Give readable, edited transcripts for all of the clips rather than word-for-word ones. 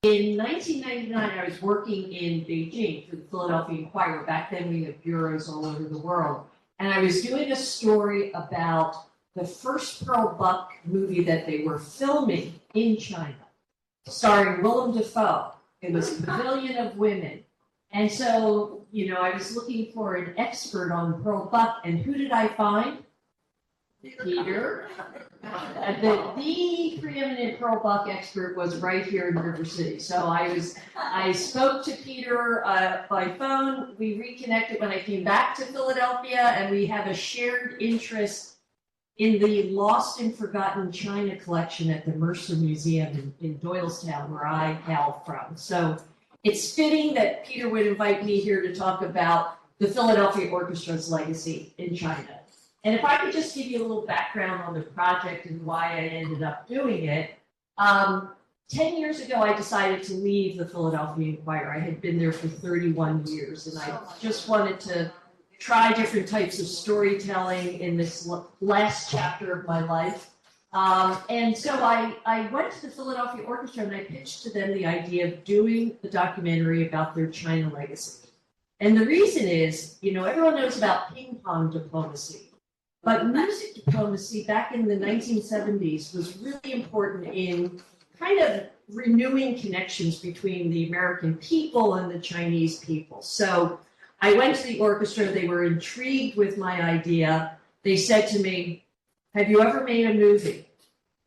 In 1999, I was working in Beijing for the Philadelphia Inquirer. Back then, we had bureaus all over the world. And I was doing a story about the first Pearl Buck movie that they were filming in China, starring Willem Dafoe. It was Pavilion of Women. And so, I was looking for an expert on Pearl Buck, and who did I find? Peter. The preeminent Pearl Buck expert was right here in River City. So I spoke to Peter by phone. We reconnected when I came back to Philadelphia, and we have a shared interest in the Lost and Forgotten China collection at the Mercer Museum in Doylestown, where I hail from. So it's fitting that Peter would invite me here to talk about the Philadelphia Orchestra's legacy in China. And if I could just give you a little background on the project and why I ended up doing it. 10 years ago, I decided to leave the Philadelphia Inquirer. I had been there for 31 years, and I just wanted to try different types of storytelling in this last chapter of my life. And so I went to the Philadelphia Orchestra and I pitched to them the idea of doing a documentary about their China legacy. And the reason is, everyone knows about ping pong diplomacy. But music diplomacy back in the 1970s was really important in kind of renewing connections between the American people and the Chinese people. So I went to the orchestra. They were intrigued with my idea. They said to me, "Have you ever made a movie?"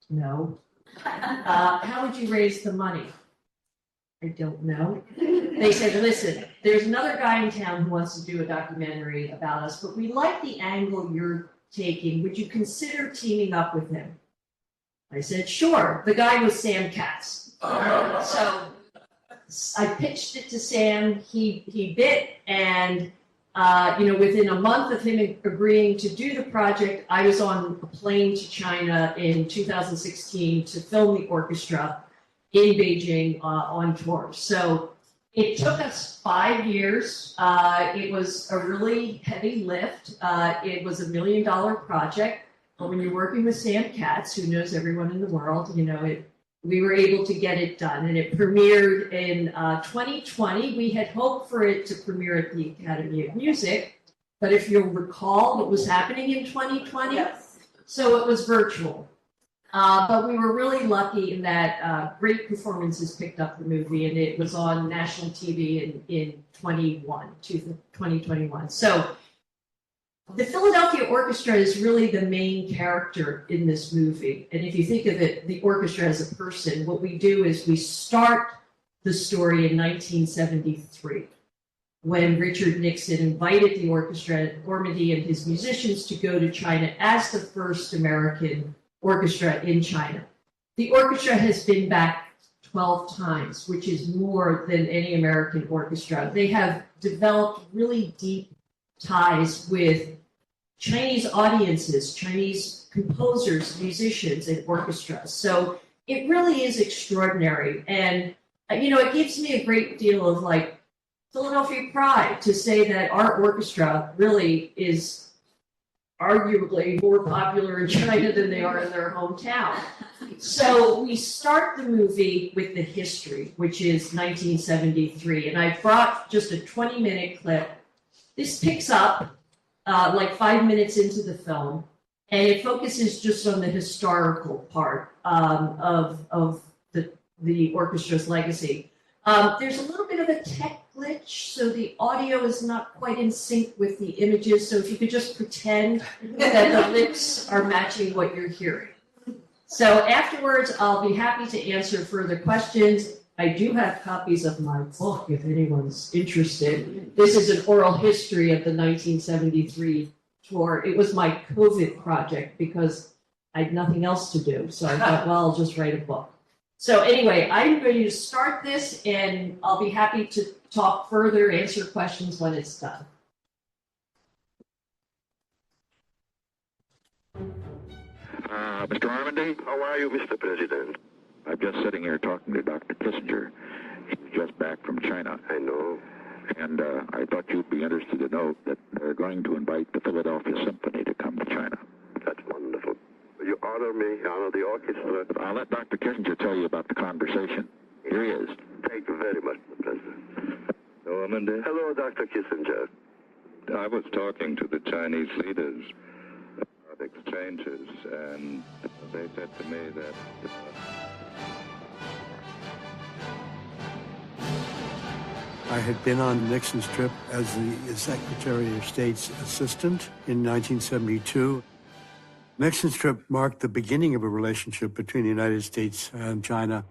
"No." "How would you raise the money?" "I don't know." They said, "Listen, there's another guy in town who wants to do a documentary about us, but we like the angle you're taking. Would you consider teaming up with him?" I said, "Sure." The guy was Sam Katz. So I pitched it to Sam. He bit, and within a month of him agreeing to do the project, I was on a plane to China in 2016 to film the orchestra in Beijing on tour. So it took us 5 years. It was a really heavy lift. It was $1 million project. But when you're working with Sam Katz, who knows everyone in the world, we were able to get it done. And it premiered in 2020. We had hoped for it to premiere at the Academy of Music. But if you'll recall what was happening in 2020, yes. So it was virtual. But we were really lucky in that great performances picked up the movie, and it was on national TV in 2021. So the Philadelphia Orchestra is really the main character in this movie. And if you think of it, the orchestra as a person, what we do is we start the story in 1973, when Richard Nixon invited the orchestra, Ormandy and his musicians, to go to China as the first American orchestra in China. The orchestra has been back 12 times, which is more than any American orchestra. They have developed really deep ties with Chinese audiences, Chinese composers, musicians, and orchestras. So it really is extraordinary. And, it gives me a great deal of Philadelphia pride to say that our orchestra really is arguably more popular in China than they are in their hometown. So we start the movie with the history, which is 1973. And I brought just a 20-minute clip. This picks up 5 minutes into the film, and it focuses just on the historical part of the orchestra's legacy. There's a little bit of a tech glitch, so the audio is not quite in sync with the images. So if you could just pretend that the lips are matching what you're hearing. So afterwards, I'll be happy to answer further questions. I do have copies of my book if anyone's interested. This is an oral history of the 1973 tour. It was my COVID project because I had nothing else to do. So I thought, well, I'll just write a book. So anyway, I'm going to start this, and I'll be happy to talk further, answer questions when it's done. Mr. Ormandy? How are you, Mr. President? I'm just sitting here talking to Dr. Kissinger. He's just back from China. I know. And I thought you'd be interested to know that they're going to invite the Philadelphia Symphony to come to China. That's wonderful. You honor me, honor the orchestra. I'll let Dr. Kissinger tell you about the conversation. Here he is. Thank you very much, Mr. President. Hello, Amanda. Hello, Dr. Kissinger. I was talking to the Chinese leaders about exchanges, and they said to me that I had been on Nixon's trip as the Secretary of State's assistant in 1972. Nixon's trip marked the beginning of a relationship between the United States and China.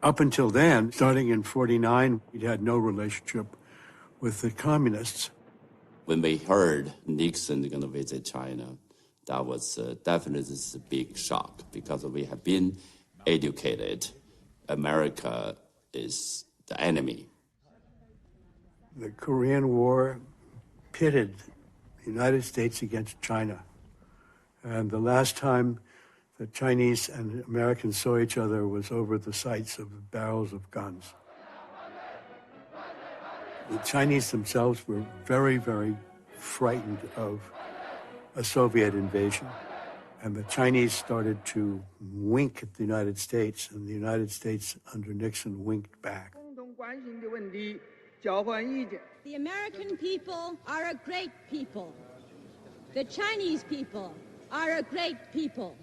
Up until then, starting in '49, we'd had no relationship with the communists. When we heard Nixon going to visit China, that was definitely a big shock because we have been educated. America is the enemy. The Korean War pitted the United States against China. And the last time the Chinese and Americans saw each other was over the sights of barrels of guns. The Chinese themselves were very, very frightened of a Soviet invasion. And the Chinese started to wink at the United States, and the United States under Nixon winked back. The American people are a great people. The Chinese people are a great people.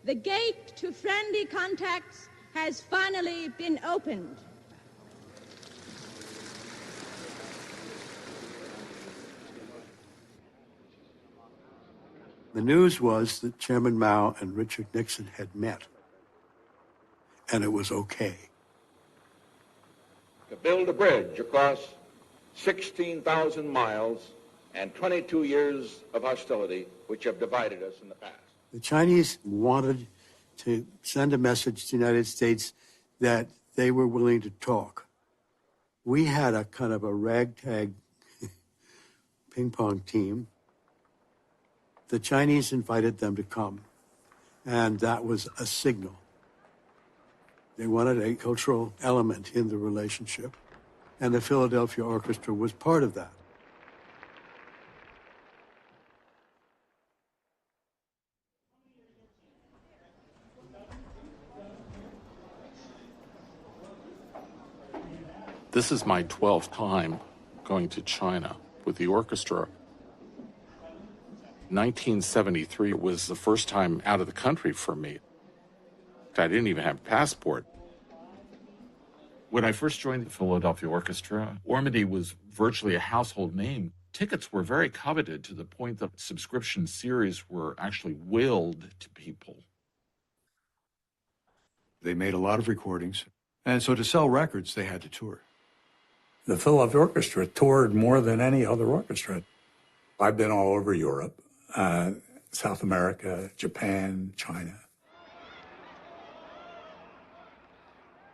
The gate to friendly contacts has finally been opened. The news was that Chairman Mao and Richard Nixon had met, and it was okay. To build a bridge across 16,000 miles and 22 years of hostility which have divided us in the past. The Chinese wanted to send a message to the United States that they were willing to talk. We had a kind of a ragtag ping pong team. The Chinese invited them to come, and that was a signal. They wanted a cultural element in the relationship, and the Philadelphia Orchestra was part of that. This is my 12th time going to China with the orchestra. 1973 was the first time out of the country for me. I didn't even have a passport. When I first joined the Philadelphia Orchestra, Ormandy was virtually a household name. Tickets were very coveted to the point that subscription series were actually willed to people. They made a lot of recordings, and so to sell records, they had to tour. The Philadelphia Orchestra toured more than any other orchestra. I've been all over Europe, South America, Japan, China.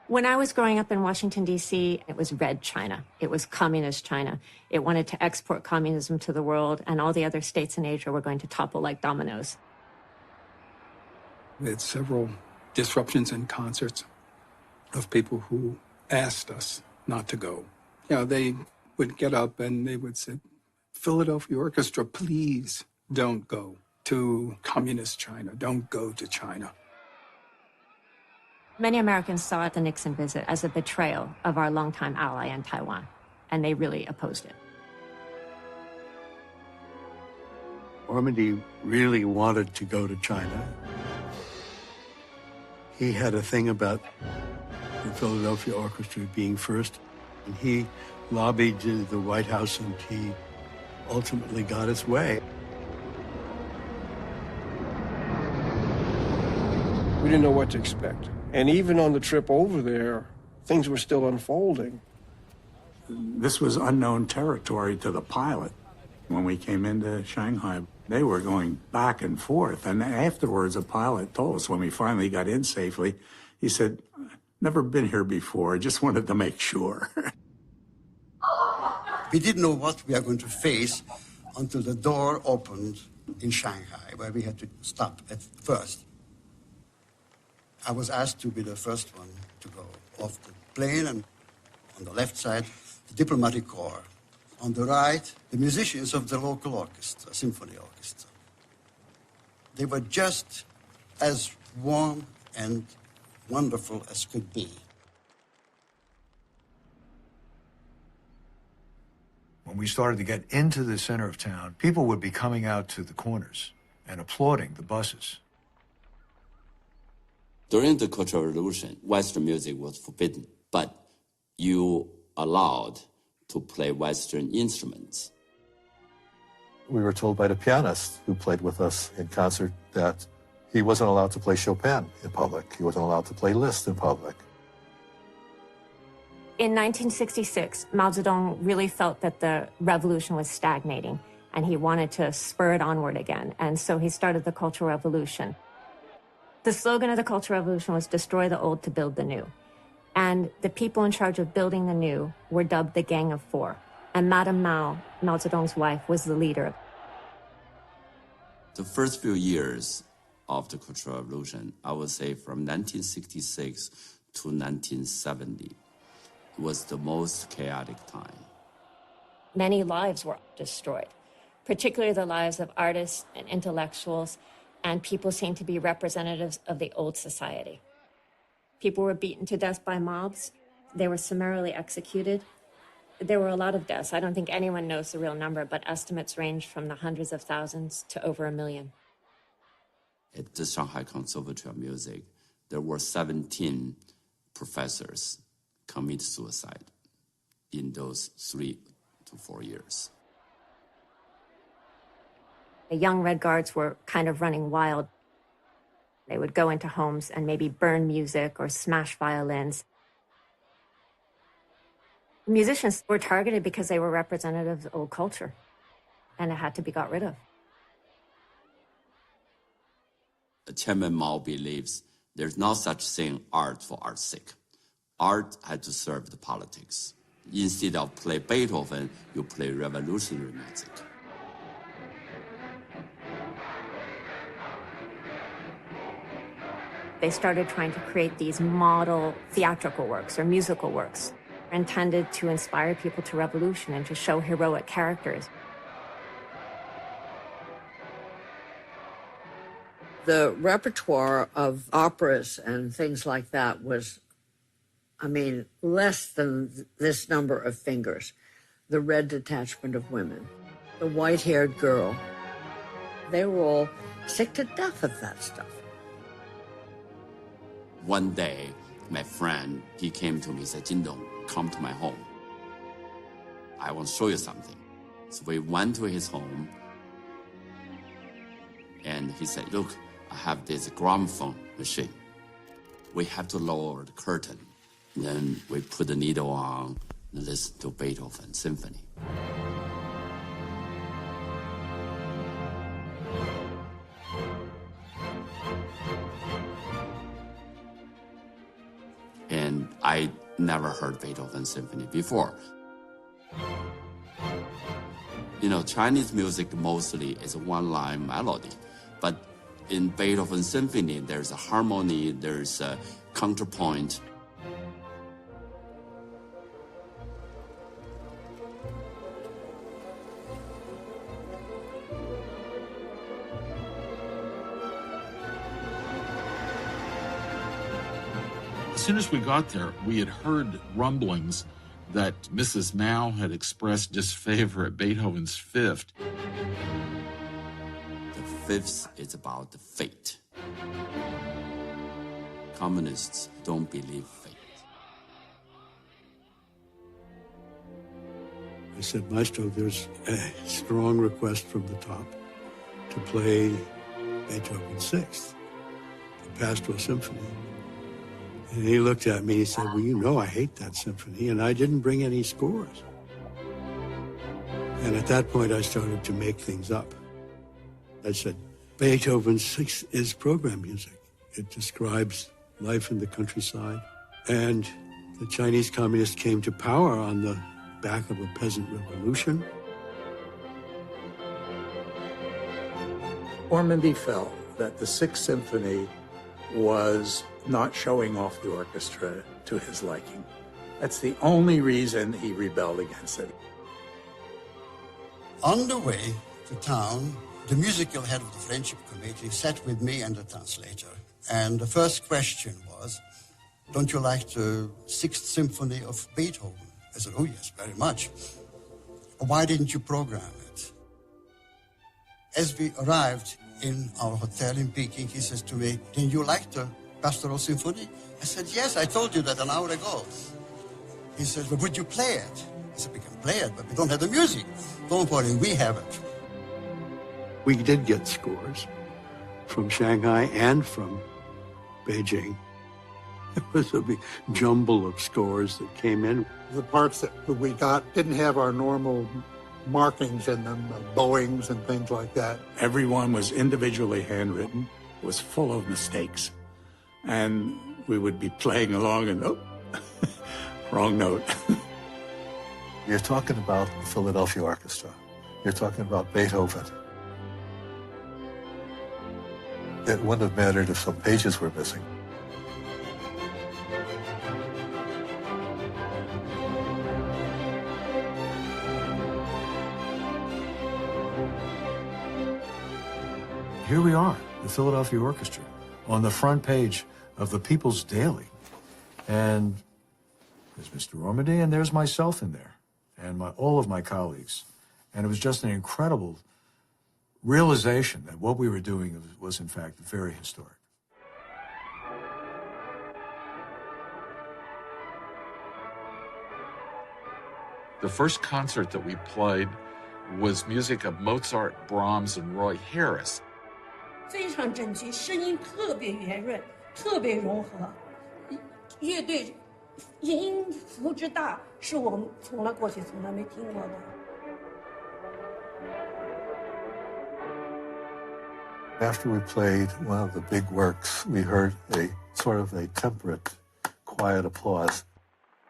When I was growing up in Washington, D.C., it was Red China. It was communist China. It wanted to export communism to the world, and all the other states in Asia were going to topple like dominoes. We had several disruptions in concerts of people who asked us not to go. You know, they would get up and they would say, Philadelphia Orchestra, please don't go to communist China. Don't go to China. Many Americans saw the Nixon visit as a betrayal of our longtime ally in Taiwan, and they really opposed it. Ormandy really wanted to go to China. He had a thing about the Philadelphia Orchestra being first, and he lobbied the White House, and he ultimately got his way. We didn't know what to expect. And even on the trip over there, things were still unfolding. This was unknown territory to the pilot. When we came into Shanghai, they were going back and forth. And afterwards, a pilot told us when we finally got in safely, he said, never been here before, just wanted to make sure. We didn't know what we are going to face until the door opened in Shanghai, where we had to stop at first. I was asked to be the first one to go off the plane, and on the left side, the diplomatic corps. On the right, the musicians of the local orchestra, symphony orchestra. They were just as warm and wonderful as could be. we started to get into the center of town, people would be coming out to the corners and applauding the buses. During the Cultural Revolution, Western music was forbidden, but you allowed to play Western instruments. We were told by the pianist who played with us in concert that he wasn't allowed to play Chopin in public. He wasn't allowed to play Liszt in public. In 1966, Mao Zedong really felt that the revolution was stagnating, and he wanted to spur it onward again. And so he started the Cultural Revolution. The slogan of the Cultural Revolution was "Destroy the old to build the new." And the people in charge of building the new were dubbed the Gang of Four. And Madame Mao, Mao Zedong's wife, was the leader. The first few years of the Cultural Revolution, I would say from 1966 to 1970, was the most chaotic time. Many lives were destroyed, particularly the lives of artists and intellectuals, and people seemed to be representatives of the old society. People were beaten to death by mobs. They were summarily executed. There were a lot of deaths. I don't think anyone knows the real number, but estimates range from the hundreds of thousands to over 1 million. At the Shanghai Conservatory of Music, there were 17 professors commit suicide in those 3 to 4 years. The young Red Guards were kind of running wild. They would go into homes and maybe burn music or smash violins. Musicians were targeted because they were representatives of old culture, and it had to be got rid of. Chairman Mao believes there's no such thing art for art's sake. Art had to serve the politics. Instead of play Beethoven, you play revolutionary music. They started trying to create these model theatrical works or musical works intended to inspire people to revolution and to show heroic characters. The repertoire of operas and things like that was, less than this number of fingers. The Red Detachment of Women, the White-Haired Girl. They were all sick to death of that stuff. One day, my friend, he came to me and said, "Jindong, come to my home. I want to show you something." So we went to his home, and he said, "Look, I have this gramophone machine. We have to lower the curtain. And then we put the needle on and listen to Beethoven Symphony." And I never heard Beethoven Symphony before. Chinese music mostly is a one-line melody, but in Beethoven Symphony, there's a harmony, there's a counterpoint. As soon as we got there, we had heard rumblings that Mrs. Mao had expressed disfavor at Beethoven's Fifth. The Fifth is about the fate. Communists don't believe fate. I said, "Maestro, there's a strong request from the top to play Beethoven's Sixth, the Pastoral Symphony." And he looked at me and he said, "Well, I hate that symphony, and I didn't bring any scores." And at that point, I started to make things up. I said, Beethoven's Sixth is program music. It describes life in the countryside. And the Chinese communists came to power on the back of a peasant revolution. Ormandy felt that the Sixth Symphony was not showing off the orchestra to his liking. That's the only reason he rebelled against it. On the way to town, the musical head of the Friendship Committee sat with me and the translator. And the first question was, "Don't you like the Sixth Symphony of Beethoven?" I said, "Oh, yes, very much." Why didn't you program it? As we arrived in our hotel in Peking, he says to me, didn't you like the Pastoral Symphony? I said, yes, I told you that an hour ago. He says, well, would you play it? I said, we can play it, but we don't have the music. Don't worry, we have it. We did get scores from Shanghai and from Beijing. It was a big jumble of scores that came in. The parts that we got didn't have our normal markings in them, bowings and things like that. Everyone was individually handwritten, was full of mistakes. And we would be playing along and, oh, wrong note. You're talking about the Philadelphia Orchestra. You're talking about Beethoven. It wouldn't have mattered if some pages were missing. Here we are, the Philadelphia Orchestra, on the front page of the People's Daily. And there's Mr. Ormandy, and there's myself in there, and all of my colleagues. And it was just an incredible realization that what we were doing was in fact, very historic. The first concert that we played was music of Mozart, Brahms, and Roy Harris. 非常整齐，声音特别圆润，特别融合。乐队音符之大，是我们过去从来没听过的。After we played one of the big works, we heard a sort of a temperate, quiet applause.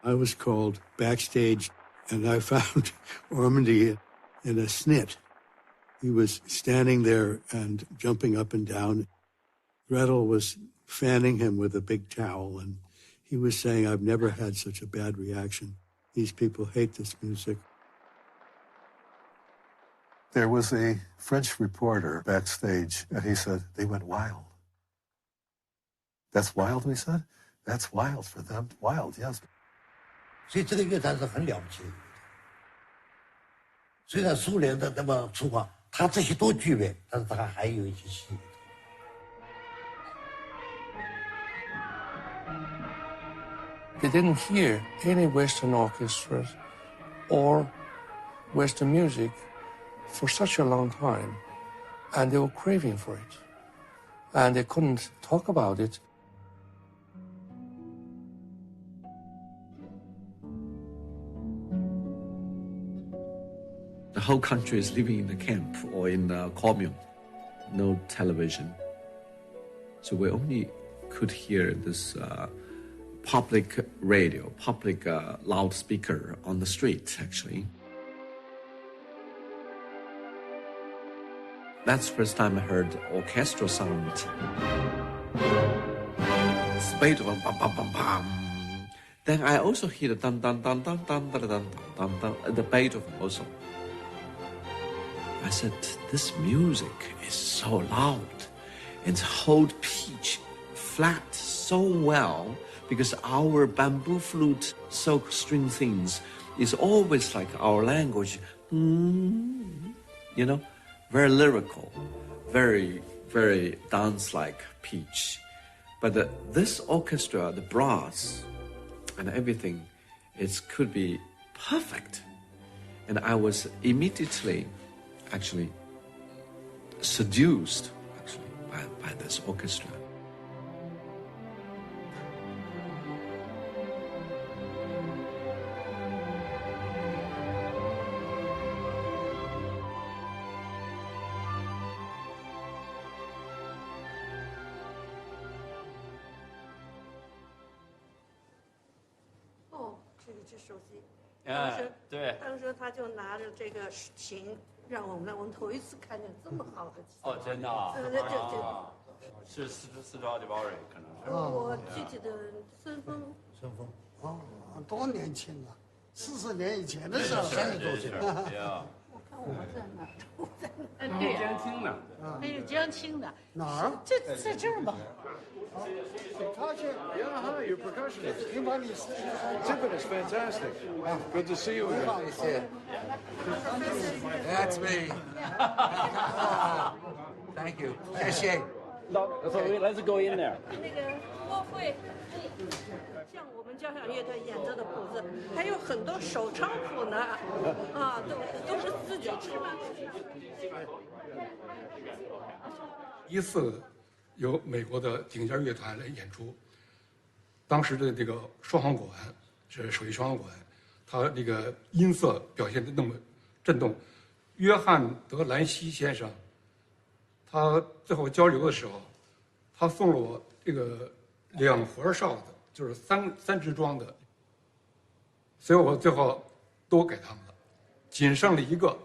I was called backstage, and I found Ormandy in a snit. He was standing there and jumping up and down. Gretel was fanning him with a big towel, and he was saying, I've never had such a bad reaction. These people hate this music. There was a French reporter backstage, and he said, they went wild. That's wild, we said? That's wild for them. Wild, yes. 所以这个乐团是很了不起的。虽然苏联的那么粗犷，他这些都具备，但是他还有一些细节。They didn't hear any Western orchestras or Western music for such a long time, and they were craving for it, and they couldn't talk about it. The whole country is living in a camp or in a commune, no television. So we only could hear this public radio, public loudspeaker on the street, actually. That's the first time I heard orchestral sound. It's Beethoven, bam, bam, bam, bam. Then I also hear the dun, dun, dun, dun, dun, dun, dun, dun, dun, the Beethoven also. I said, this music is so loud and hold pitch flat so well because our bamboo flute soak string things is always like our language, you know, very lyrical, very, very dance-like pitch. But this orchestra, the brass and everything, it could be perfect. And I was immediately actually seduced by this orchestra. Oh, 这手机。当时他就拿着这个琴。让我们头一次看见这么好的哦，真的啊？是四朝九堡垒，可能是。我具体的顺丰。顺丰，哦，多年轻啊！40年以前的时候，30多岁。我看我在哪儿？我在哪儿？对，江青的。还有江青的。哪儿？在这儿吧。Yeah, hi, you're a percussionist. Tippett is fantastic. Good to see you again. That's me. Thank you. 谢谢。 So let's go in there. 那个国会，像我们交响乐团演奏的谱子，还有很多手抄谱呢，啊，都是自己吃饭。一次由美国的顶尖乐团来演出，当时的这个双簧管是首席双簧管，他那个音色表现的那么震动。约翰·德兰西先生，他最后交流的时候，他送了我这个2盒哨子，就是三支装的，所以我最后都给他们了，仅剩了一个。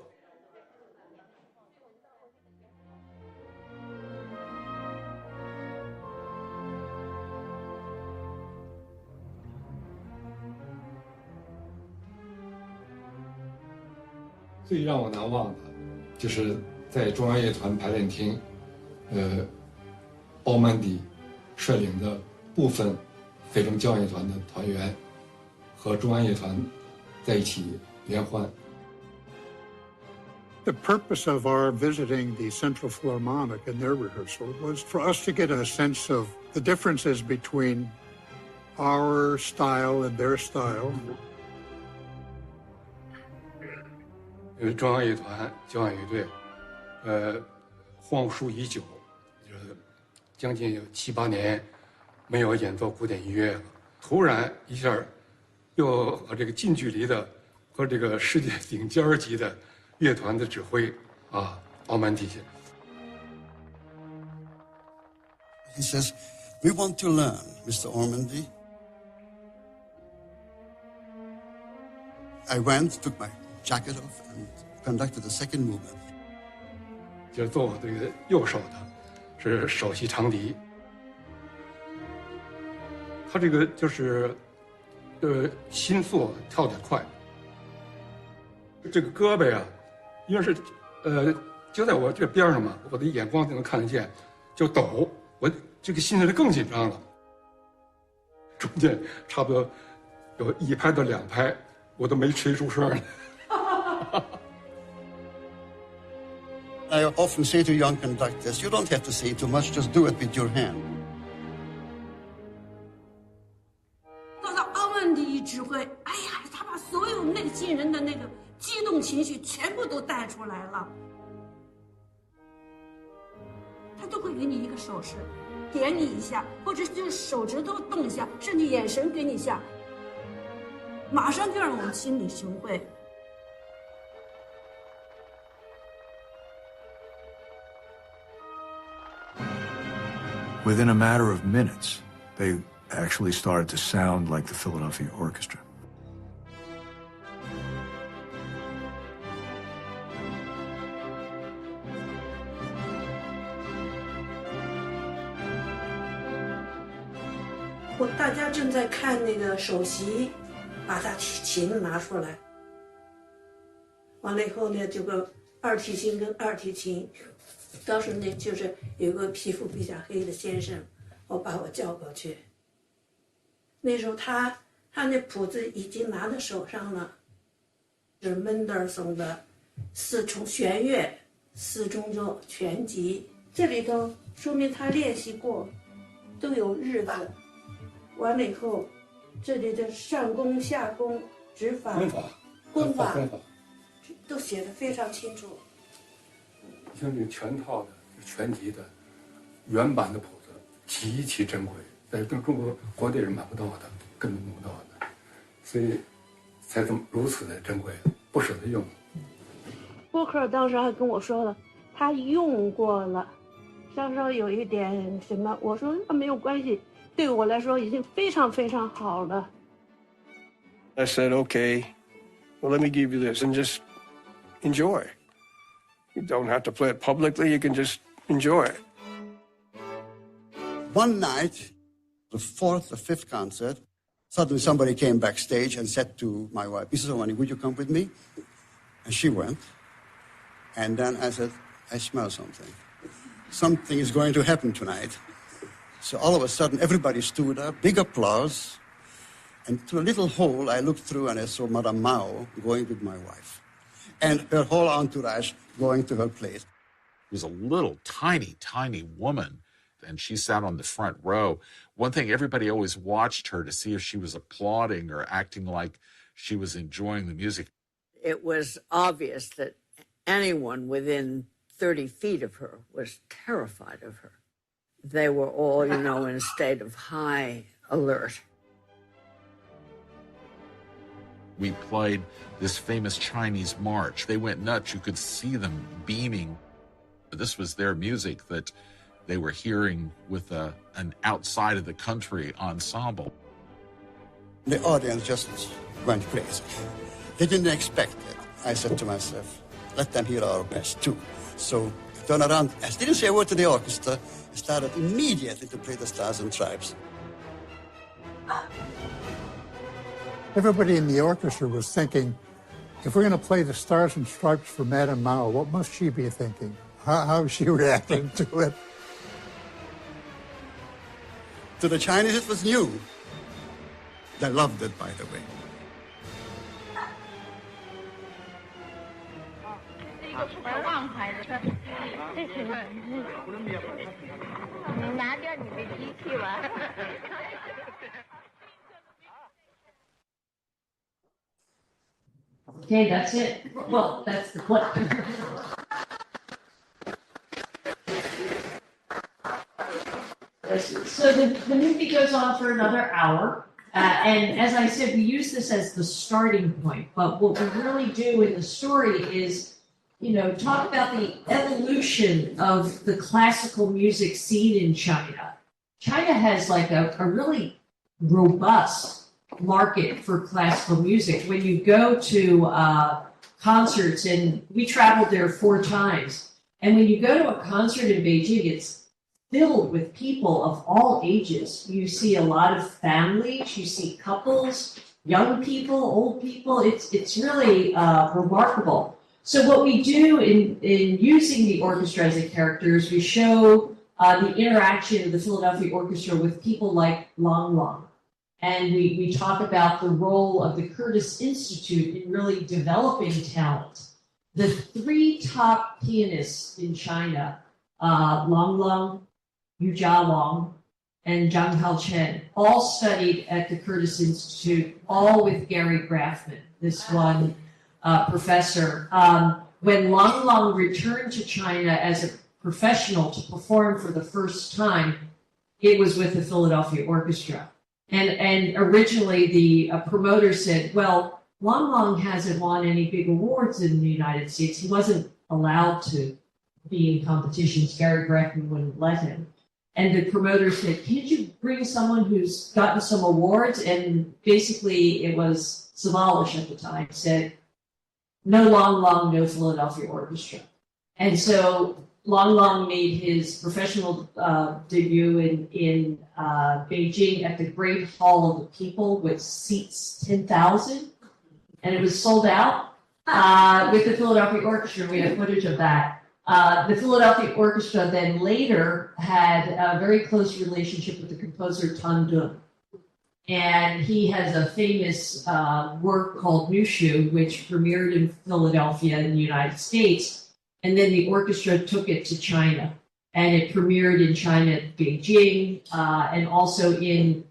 最让我难忘的，就是在中央乐团排练厅，奥曼迪率领的部分非洲交响乐团的团员和中央乐团在一起联欢。The purpose of our visiting the Central Philharmonic and their rehearsal was for us to get a sense of the differences between our style and their style. 因为中央乐团交响乐队，荒疏已久，就是将近有7、8年没有演奏古典音乐了。突然一下，又和这个近距离的和这个世界顶尖级的乐团的指挥啊，奥曼迪。He says, "We want to learn, Mr. Ormandy." I went, took my jacket off, and conducted the second movement. 就是做我这个右手的，是首席长笛。他这个就是，心速跳得快。这个胳膊啊，因为是，就在我这边上嘛，我的眼光就能看得见，就抖，我这个心情就更紧张了。中间差不多有1拍到2拍，我都没吹出声来。I often say to young conductors, you don't have to say too much, just do it with your hand. 到奥曼迪一指挥，哎呀，他把所有内心人的那个激动情绪全部都带出来了。他都会给你一个手势，点你一下，或者就是手指头动一下，甚至眼神给你一下，马上就让我们心领神会。Within a matter of minutes, they actually started to sound like the Philadelphia Orchestra. "大家正在看那个首席，把他琴拿出来，完了以后呢，这个二提琴跟二提琴。当时呢，就是有个皮肤比较黑的先生，我把我叫过去。那时候他那谱子已经拿在手上了，是门德尔松的4重弦乐4重奏全集，这里头说明他练习过，都有日子。完了以后，这里的上弓、下弓、指法、弓法，都写得非常清楚。像这全套的全集的原版的谱子极其珍贵，在中国国内人买不到的，根本买不到的，所以才这么如此的珍贵，不舍得用。波克当时还跟我说了，他用过了，稍稍有一点什么，我说那没有关系，对我来说已经非常非常好了。I said, okay, well, let me give you this and just enjoy. You don't have to play it publicly. You can just enjoy it. One night, the 4th or 5th concert, suddenly somebody came backstage and said to my wife, Mrs. Omani, would you come with me? And she went. And then I said, I smell something. Something is going to happen tonight. So all of a sudden, everybody stood up, big applause, and through a little hole, I looked through and I saw Madame Mao going with my wife, and her whole entourage going to her place. She was a little tiny, tiny woman, and she sat on the front row. One thing, everybody always watched her to see if she was applauding or acting like she was enjoying the music. It was obvious that anyone within 30 feet of her was terrified of her. They were all, in a state of high alert. We played this famous Chinese march. They went nuts. You could see them beaming. This was their music that they were hearing with an outside of the country ensemble. The audience just went crazy. They didn't expect it. I said to myself, let them hear our best too. So I turned around, I didn't say a word to the orchestra, I started immediately to play the Stars and Stripes. Everybody in the orchestra was thinking, if we're going to play the Stars and Stripes for Madame Mao, what must she be thinking? How is she reacting to it? To the Chinese, it was new. They loved it, by the way. Okay, that's it. Well, that's the plan. So the movie goes on for another hour. And as I said, we use this as the starting point. But what we really do in the story is, talk about the evolution of the classical music scene in China. China has like a really robust market for classical music. When you go to concerts, and we traveled there 4 times, and when you go to a concert in Beijing, it's filled with people of all ages. You see a lot of families, you see couples, young people, old people. It's really remarkable. So what we do in using the orchestra as a character is we show the interaction of the Philadelphia Orchestra with people like Lang Lang. And we talk about the role of the Curtis Institute in really developing talent. The 3 top pianists in China, Lang Lang, Yu Jialong, and Zhang Haochen, all studied at the Curtis Institute, all with Gary Grafman, this one professor. When Lang Lang returned to China as a professional to perform for the first time, it was with the Philadelphia Orchestra. And originally the promoter said, well, Lang Lang hasn't won any big awards in the United States. He wasn't allowed to be in competitions. Gary Grafman wouldn't let him. And the promoter said, can't you bring someone who's gotten some awards? And basically it was Savalich at the time said, no Lang Lang, no Philadelphia Orchestra. And so Lang Lang made his professional debut in Beijing at the Great Hall of the People, which seats 10,000. And it was sold out with the Philadelphia Orchestra. We have footage of that. The Philadelphia Orchestra then later had a very close relationship with the composer Tan Dun. And he has a famous work called Mushu, which premiered in Philadelphia in the United States. And then the orchestra took it to China. And it premiered in China, Beijing, and also in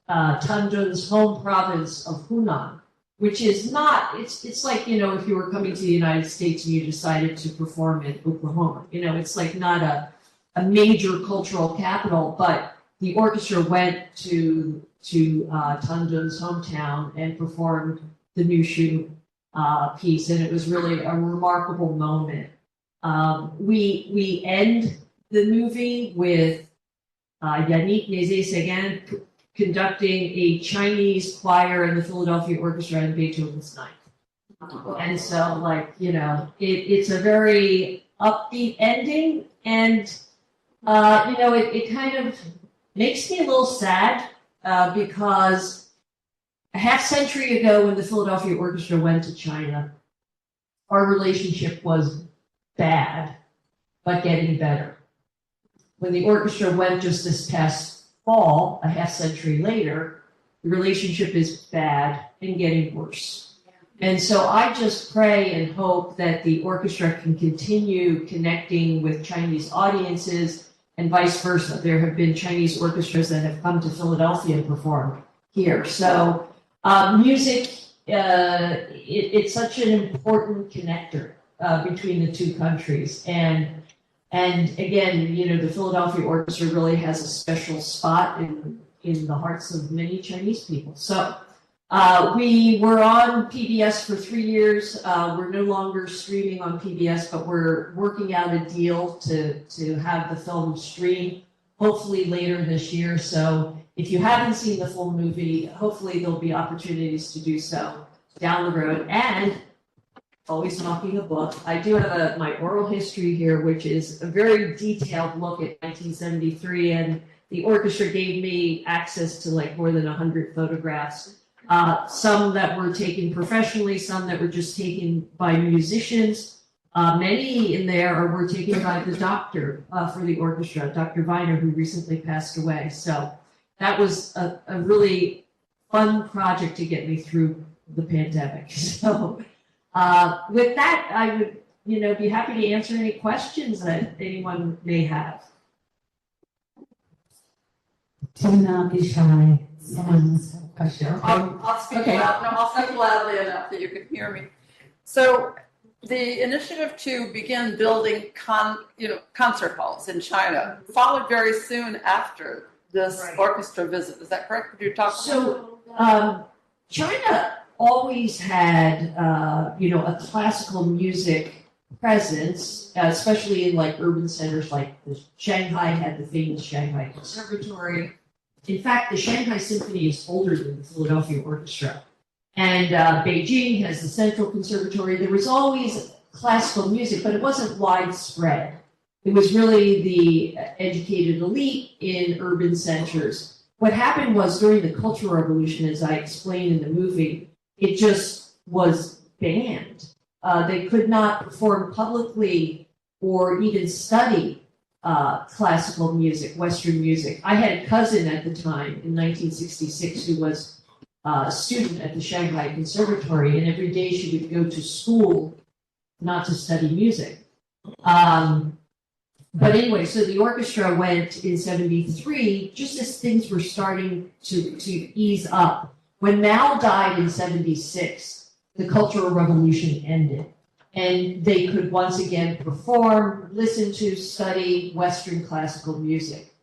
Tan Dun's home province of Hunan, which is not, it's like, if you were coming to the United States and you decided to perform in Oklahoma, it's like not a major cultural capital, but the orchestra went to Tan Dun's hometown and performed the Mushu piece, and it was really a remarkable moment. We end the movie with Yannick Nézet-Séguin conducting a Chinese choir in the Philadelphia Orchestra in Beethoven's Ninth. And so, it's a very upbeat ending, and, it kind of makes me a little sad because a half century ago when the Philadelphia Orchestra went to China, our relationship was bad, but getting better. When the orchestra went just this past fall, a half century later, the relationship is bad and getting worse. And so I just pray and hope that the orchestra can continue connecting with Chinese audiences and vice versa. There have been Chinese orchestras that have come to Philadelphia and performed here. So music, it's such an important connector between the two countries. And again, you know, the Philadelphia Orchestra really has a special spot in the hearts of many Chinese people. So we were on PBS for 3 years. We're no longer streaming on PBS, but we're working out a deal to have the film stream hopefully later this year. So if you haven't seen the full movie, hopefully there'll be opportunities to do so down the road. And always talking a book, I do have my oral history here, which is a very detailed look at 1973, and the orchestra gave me access to like more than 100 photographs. Some that were taken professionally, some that were just taken by musicians. Many in there were taken by the doctor for the orchestra, Dr. Viner, who recently passed away. So that was a really fun project to get me through the pandemic. So with that, I would, be happy to answer any questions that anyone may have. Do not be shy. Someone's question. I'll speak loud. No, I'll speak loudly enough that you can hear me. So the initiative to begin building concert halls in China followed very soon after this orchestra visit. Is that correct? Could you talk? So China always had, a classical music presence, especially in like urban centers like Shanghai had the famous Shanghai Conservatory. In fact, the Shanghai Symphony is older than the Philadelphia Orchestra. And Beijing has the Central Conservatory. There was always classical music, but it wasn't widespread. It was really the educated elite in urban centers. What happened was during the Cultural Revolution, as I explained in the movie, it just was banned. They could not perform publicly or even study classical music, Western music. I had a cousin at the time in 1966 who was a student at the Shanghai Conservatory, and every day she would go to school not to study music. But anyway, so the orchestra went in 73, just as things were starting to ease up. When Mao died in 76, the Cultural Revolution ended. And they could once again perform, listen to, study Western classical music.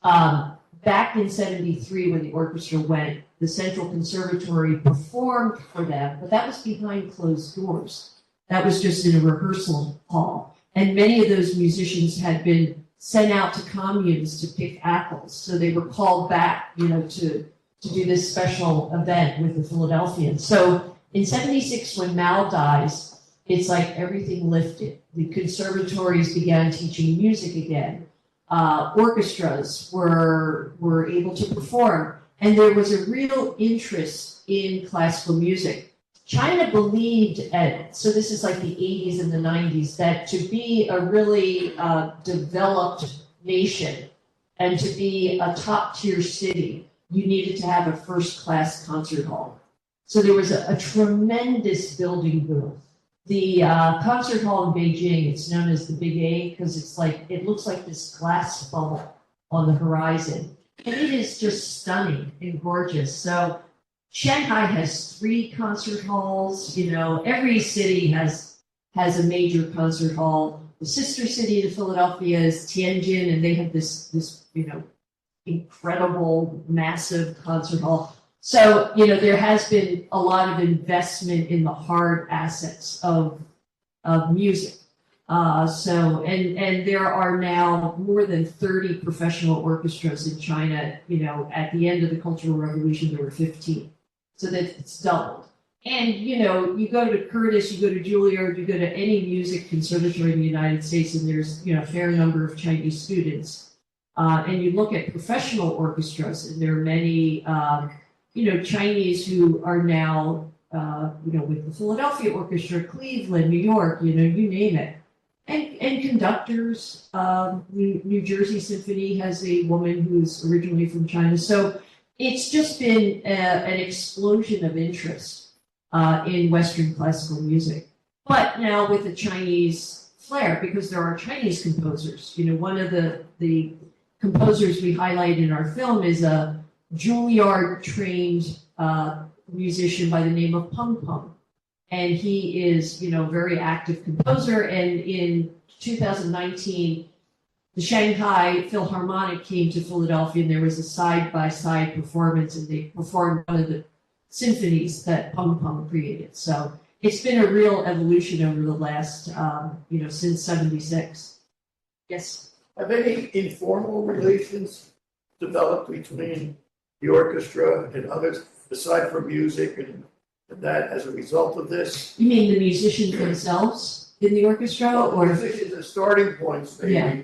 Back in 73, when the orchestra went, the Central Conservatory performed for them, but that was behind closed doors. That was just in a rehearsal hall. And many of those musicians had been sent out to communes to pick apples. So they were called back, to do this special event with the Philadelphians. So in 76, when Mao dies, it's like everything lifted. The conservatories began teaching music again. Orchestras were able to perform. And there was a real interest in classical music. China believed, so this is like the 80s and the 90s, that to be a really developed nation and to be a top-tier city, you needed to have a first-class concert hall. So there was a tremendous building boom. The concert hall in Beijing, it's known as the Big A because it looks like this glass bubble on the horizon. And it is just stunning and gorgeous. So Shanghai has 3 concert halls. Every city has a major concert hall. The sister city to Philadelphia is Tianjin, and they have this incredible, massive concert hall. So, there has been a lot of investment in the hard assets of music. And there are now more than 30 professional orchestras in China. At the end of the Cultural Revolution, there were 15. So that it's doubled. And, you go to Curtis, you go to Juilliard, you go to any music conservatory in the United States, and there's, a fair number of Chinese students. And you look at professional orchestras, and there are many, Chinese who are now, with the Philadelphia Orchestra, Cleveland, New York, you name it. And conductors. New Jersey Symphony has a woman who's originally from China. So it's just been an explosion of interest in Western classical music. But now with the Chinese flair, because there are Chinese composers. You know, one of the composers we highlight in our film is a Juilliard-trained musician by the name of Peng Peng. And he is, you know, a very active composer. And in 2019, the Shanghai Philharmonic came to Philadelphia, and there was a side-by-side performance, and they performed one of the symphonies that Peng Peng created. So it's been a real evolution over the last, you know, since '76. Yes? Have any informal relations developed between the orchestra and others, aside from music and that as a result of this? You mean the musicians themselves in the orchestra? Or musicians as starting points, maybe. Yeah.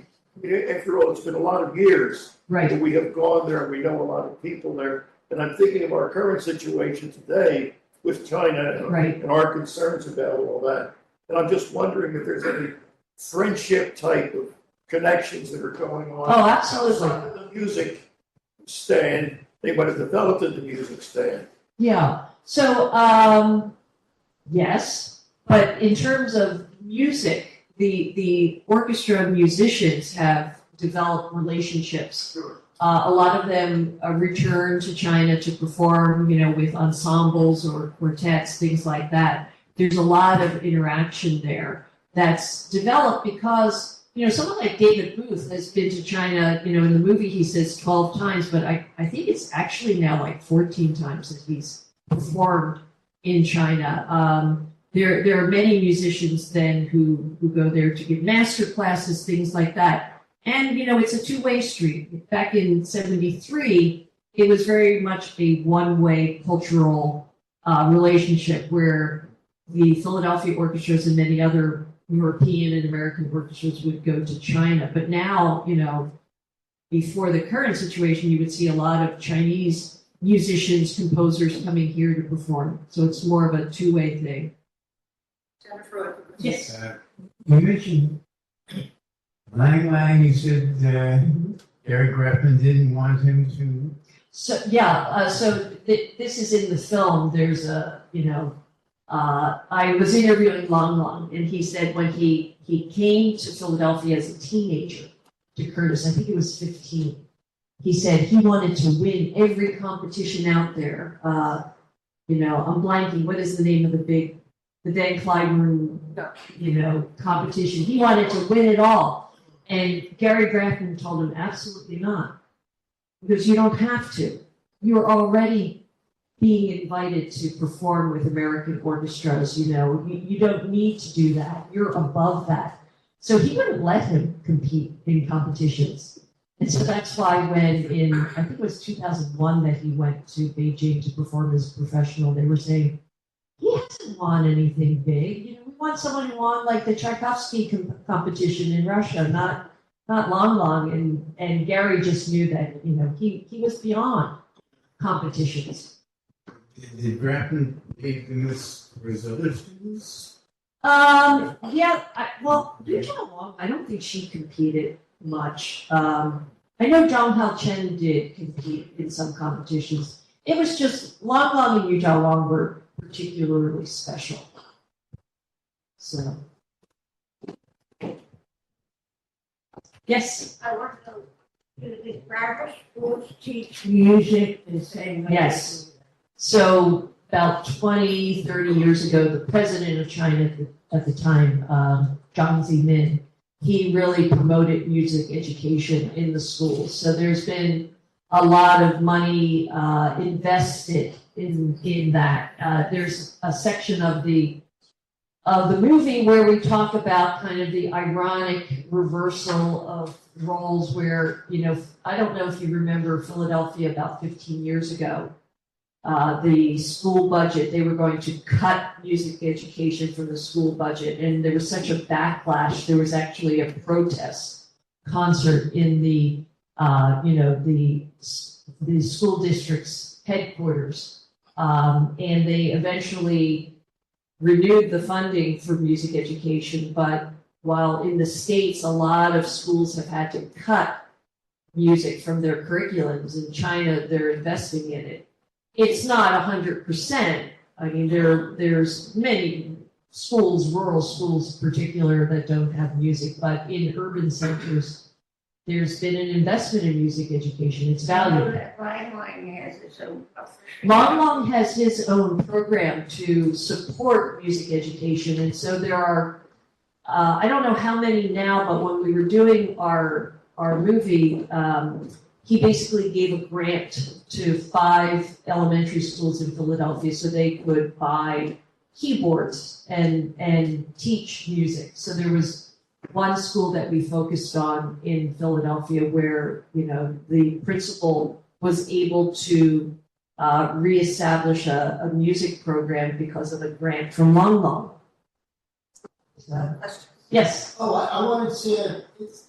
After all, it's been a lot of years right. that we have gone there, and we know a lot of people there. And I'm thinking of our current situation today with China right. and our concerns about all that. And I'm just wondering if there's any friendship type of connections that are going on. Oh, absolutely. Outside of the music stand, they might have developed in the music stand. Yeah. So, yes, but in terms of music, the orchestra musicians have developed relationships. Sure. A lot of them return to China to perform, you know, with ensembles or quartets, things like that. There's a lot of interaction there that's developed because, you know, someone like David Booth has been to China, you know, in the movie he says 12 times, but I think it's actually now like 14 times that he's performed in China. There are many musicians then who go there to give master classes, things like that. And, you know, it's a two-way street. Back in '73, it was very much a one-way cultural relationship where the Philadelphia orchestras and many other European and American orchestras would go to China. But now, you know, before the current situation, you would see a lot of Chinese musicians, composers coming here to perform. So it's more of a two-way thing. Jennifer. Yes. You mentioned Lang Lang. You said Gary Graffman didn't want him to. So yeah. This is in the film. There's a, you know, I was interviewing Lang Lang, and he said when he came to Philadelphia as a teenager to Curtis, I think he was 15. He said he wanted to win every competition out there. You know, I'm blanking. What is the name of the Dan Clyburn, you know, competition? He wanted to win it all. And Gary Graffman told him, absolutely not. Because you don't have to. You're already being invited to perform with American orchestras, you know. You don't need to do that. You're above that. So he wouldn't let him compete in competitions. And so that's why when in, I think it was 2001 that he went to Beijing to perform as a professional, they were saying, he hasn't won anything big. You know, we want someone who won like the Tchaikovsky competition in Russia, not Lang Lang. And Gary just knew that, you know, he was beyond competitions. Did Graffman make the resolutions? Yeah, well, Yuja Wong, I don't think she competed much. I know Zhang Hao Chen did compete in some competitions. It was just Lang Lang and Yuja Wong were particularly special. So, yes. I want to know, do the grammar schools teach music the same way? Yes. So about 20, 30 years ago, the president of China at the time, Jiang Zemin, he really promoted music education in the schools. So there's been a lot of money invested in that. There's a section of the movie where we talk about kind of the ironic reversal of roles where, you know, I don't know if you remember Philadelphia about 15 years ago. The school budget, they were going to cut music education from the school budget, and there was such a backlash. There was actually a protest concert in the, you know, the school district's headquarters, and they eventually renewed the funding for music education, but while in the States, a lot of schools have had to cut music from their curriculums. In China, they're investing in it. It's not 100%. I mean, there's many schools, rural schools in particular, that don't have music, but in urban centers, there's been an investment in music education. It's valued. Long Long has his own program to support music education, and so there are, I don't know how many now, but when we were doing our movie, he basically gave a grant to 5 elementary schools in Philadelphia so they could buy keyboards and teach music. So there was one school that we focused on in Philadelphia where, you know, the principal was able to reestablish a music program because of a grant from Long Long. So, yes. Oh, I wanted to say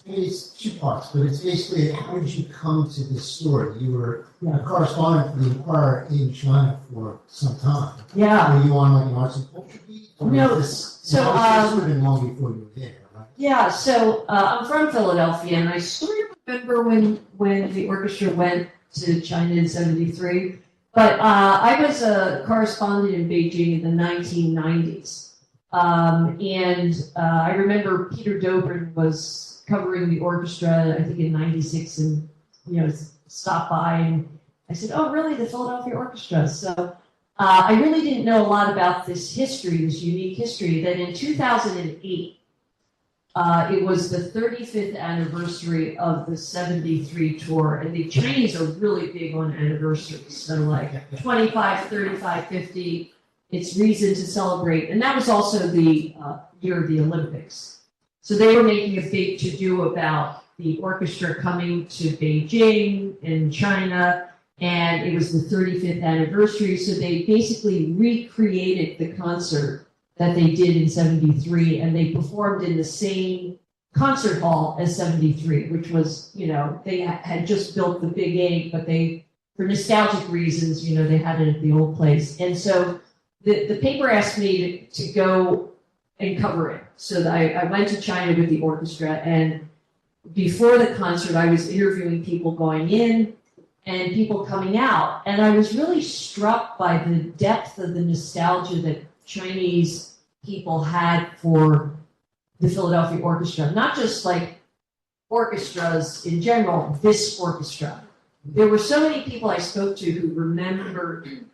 it's 2 parts, but it's basically how did you come to this story? You were a correspondent for the Inquirer in China for some time. Yeah. Were you on like an arts and culture beat? No, this so would have been long before you were there, right? yeah, so I'm from Philadelphia, and I sort of remember when the orchestra went to China in '73. But I was a correspondent in Beijing in the 1990s. And I remember Peter Dobrin was covering the orchestra, I think in '96, and, you know, stopped by, and I said, oh, really, the Philadelphia Orchestra? So I really didn't know a lot about this history, this unique history. Then in 2008, it was the 35th anniversary of the '73 tour, and the Chinese are really big on anniversaries. So like 25, 35, 50, it's reason to celebrate. And that was also the year of the Olympics. So they were making a big to-do about the orchestra coming to Beijing in China, and it was the 35th anniversary. So they basically recreated the concert that they did in '73, and they performed in the same concert hall as '73, which was, you know, they had just built the Big 8, but they, for nostalgic reasons, you know, they had it at the old place. And so the paper asked me to go and cover it. So I went to China with the orchestra, and before the concert, I was interviewing people going in and people coming out. And I was really struck by the depth of the nostalgia that Chinese people had for the Philadelphia Orchestra, not just like orchestras in general, this orchestra. There were so many people I spoke to who remembered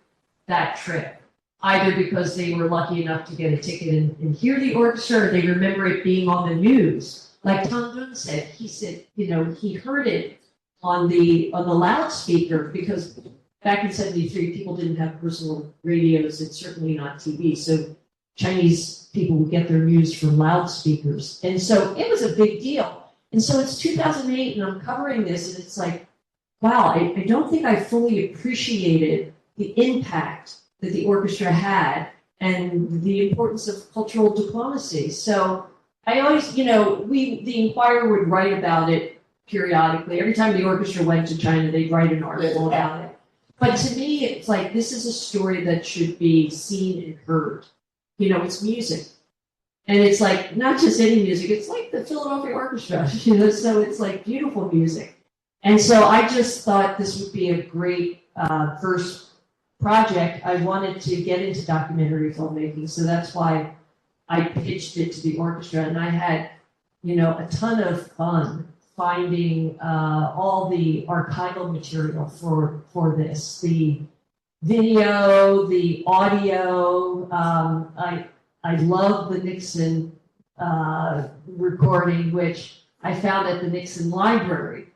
that trip, either because they were lucky enough to get a ticket and hear the orchestra, or they remember it being on the news. Like Tom Dunn said, he said, you know, he heard it on the loudspeaker, because back in '73, people didn't have personal radios and certainly not TV. So Chinese people would get their news from loudspeakers. And so it was a big deal. And so it's 2008, and I'm covering this, and it's like, wow, I don't think I fully appreciated the impact that the orchestra had and the importance of cultural diplomacy. So I always, you know, the Inquirer would write about it periodically. Every time the orchestra went to China, they'd write an article about it. But to me, it's like, this is a story that should be seen and heard. You know, it's music. And it's like, not just any music, it's like the Philadelphia Orchestra, you know, so it's like beautiful music. And so I just thought this would be a great first project. I wanted to get into documentary filmmaking, so that's why I pitched it to the orchestra. And I had, you know, a ton of fun finding all the archival material for this, the video, the audio. I love the Nixon recording, which I found at the Nixon Library.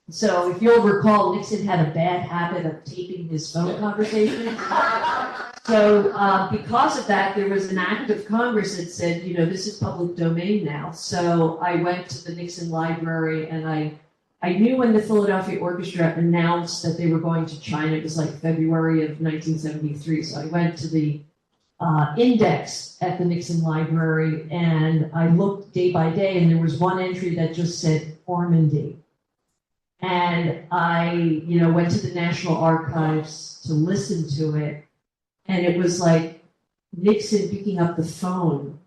So if you'll recall, Nixon had a bad habit of taping his phone conversations. So because of that, there was an act of Congress that said, you know, this is public domain now. So I went to the Nixon Library, and I knew when the Philadelphia Orchestra announced that they were going to China. It was like February of 1973. So I went to the index at the Nixon Library, and I looked day by day, and there was one entry that just said Ormandy. And I, you know, went to the National Archives to listen to it, and it was like Nixon picking up the phone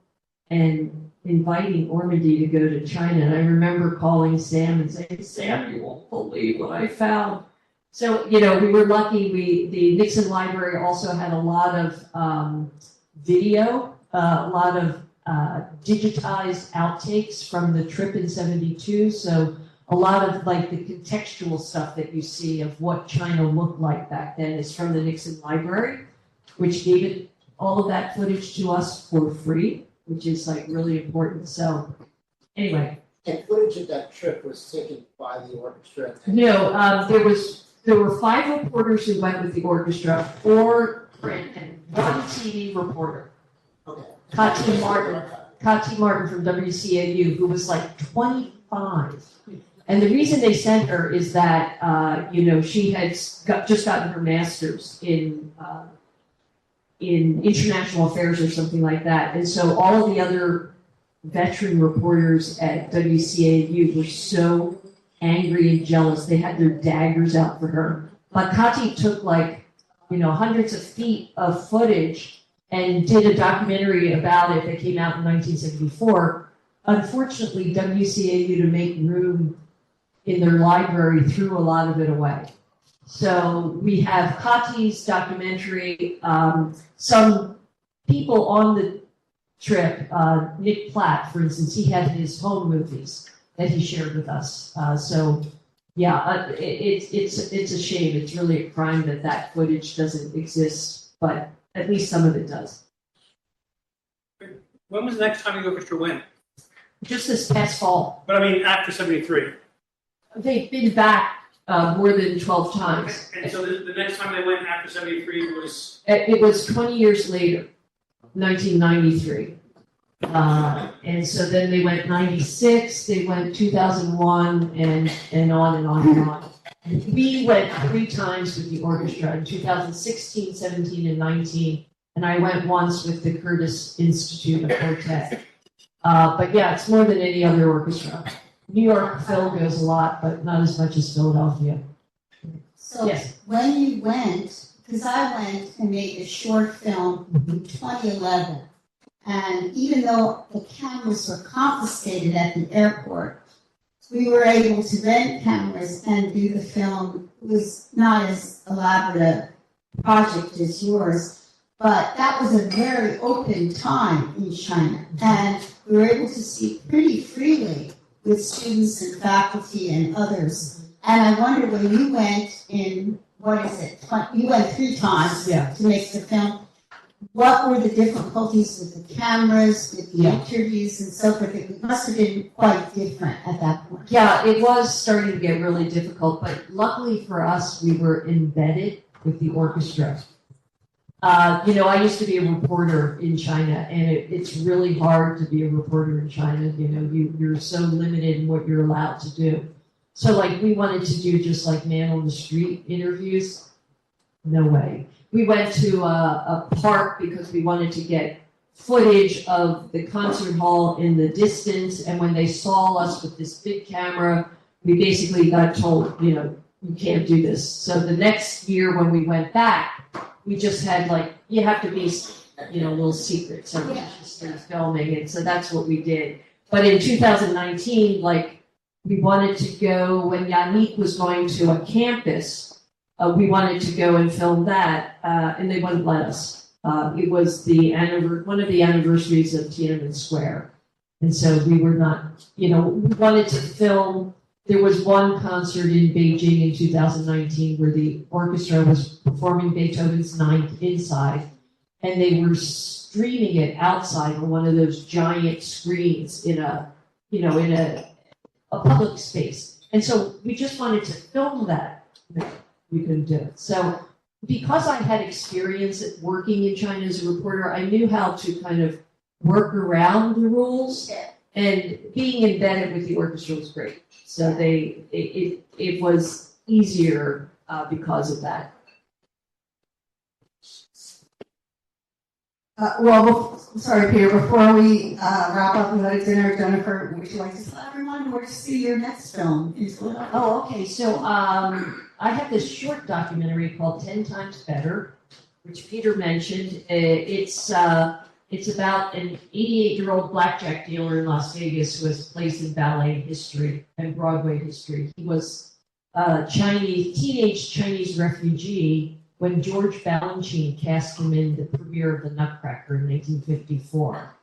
and inviting Ormandy to go to China. And I remember calling Sam and saying, Sam, you won't believe what I found. So, we were lucky. The Nixon Library also had a lot of video, a lot of digitized outtakes from the trip in 72. So a lot of like the contextual stuff that you see of what China looked like back then is from the Nixon Library, which gave it all of that footage to us for free, which is like really important. So anyway. And footage of that trip was taken by the orchestra? No, there were 5 reporters who went with the orchestra, 4 and 1 TV reporter. Okay. Katz Martin from WCAU, who was like 25. And the reason they sent her is that, she had just gotten her master's in international affairs or something like that. And so all of the other veteran reporters at WCAU were so angry and jealous. They had their daggers out for her. But Kati took hundreds of feet of footage and did a documentary about it that came out in 1974. Unfortunately, WCAU, to make room in their library, threw a lot of it away. So we have Kati's documentary. Some people on the trip, Nick Platt, for instance, he had his home movies that he shared with us. It's a shame. It's really a crime that footage doesn't exist, but at least some of it does. When was the next time the orchestra went? Just this past fall. But I mean, after 73. They've been back more than 12 times. And so the next time they went after 73 was? It was 20 years later, 1993. And so then they went 96, they went 2001, and on and on and on. We went 3 times with the orchestra in 2016, 17, and 19. And I went once with the Curtis Institute of Quartet. But yeah, it's more than any other orchestra. New York Phil goes a lot, but not as much as Philadelphia. So yes. When you went, because I went and made a short film in 2011, and even though the cameras were confiscated at the airport, we were able to rent cameras and do the film. It was not as elaborate a project as yours, but that was a very open time in China, and we were able to speak pretty freely with students and faculty and others. And I wonder, when you went in, you went 3 times to make the film, what were the difficulties with the cameras, with the interviews and so forth? It must have been quite different at that point. Yeah, it was starting to get really difficult, but luckily for us, we were embedded with the orchestra. I used to be a reporter in China, and it's really hard to be a reporter in China. You're so limited in what you're allowed to do. So we wanted to do just man on the street interviews. No way. We went to a park because we wanted to get footage of the concert hall in the distance, and when they saw us with this big camera, we basically got told, you can't do this. So the next year when we went back, we just had you have to be, a little secret. So we just started filming, and so that's what we did. But in 2019, we wanted to go, when Yannick was going to a campus, we wanted to go and film that, and they wouldn't let us. It was one of the anniversaries of Tiananmen Square. And so we were not, we wanted to film. There was one concert in Beijing in 2019 where the orchestra was performing Beethoven's Ninth inside, and they were streaming it outside on one of those giant screens in a public space. And so we just wanted to film that. We couldn't do it. So because I had experience at working in China as a reporter, I knew how to kind of work around the rules, and being embedded with the orchestra was great. So it was easier because of that. Sorry, Peter, before we wrap up with dinner, Jennifer, would you like to tell everyone where to see your next film in Philadelphia? Oh, okay. So I have this short documentary called 10 Times Better, which Peter mentioned. It's It's about an 88-year-old blackjack dealer in Las Vegas who has place in ballet history and Broadway history. He was a teenage Chinese refugee when George Balanchine cast him in the premiere of The Nutcracker in 1954.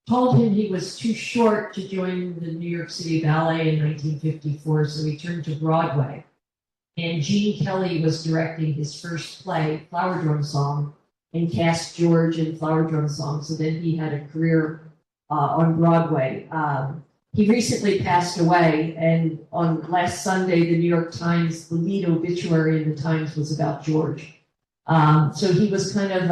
Told him he was too short to join the New York City Ballet in 1954, so he turned to Broadway. And Gene Kelly was directing his first play, Flower Drum Song, and cast George in Flower Drum Song. So then he had a career on Broadway. He recently passed away, and on last Sunday, the New York Times, the lead obituary in the Times was about George. So he was kind of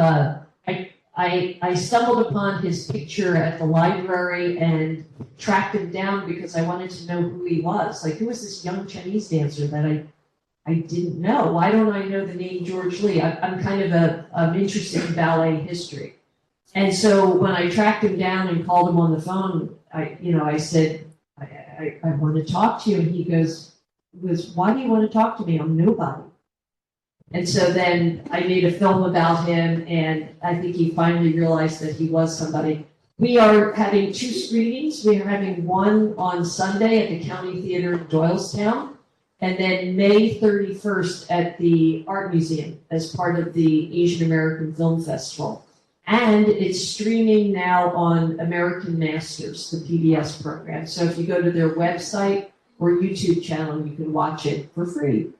I stumbled upon his picture at the library and tracked him down because I wanted to know who he was. Like, who was this young Chinese dancer that I didn't know? Why don't I know the name George Lee? I'm kind of I'm interested in ballet history. And so when I tracked him down and called him on the phone, I said, I want to talk to you. And he goes, why do you want to talk to me? I'm nobody. And so then I made a film about him, and I think he finally realized that he was somebody. We are having 2 screenings. We are having one on Sunday at the County Theater in Doylestown, and then May 31st at the Art Museum as part of the Asian American Film Festival. And it's streaming now on American Masters, the PBS program. So if you go to their website or YouTube channel, you can watch it for free.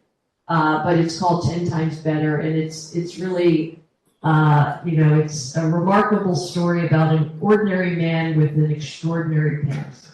But it's called 10 Times Better, and it's really, it's a remarkable story about an ordinary man with an extraordinary past.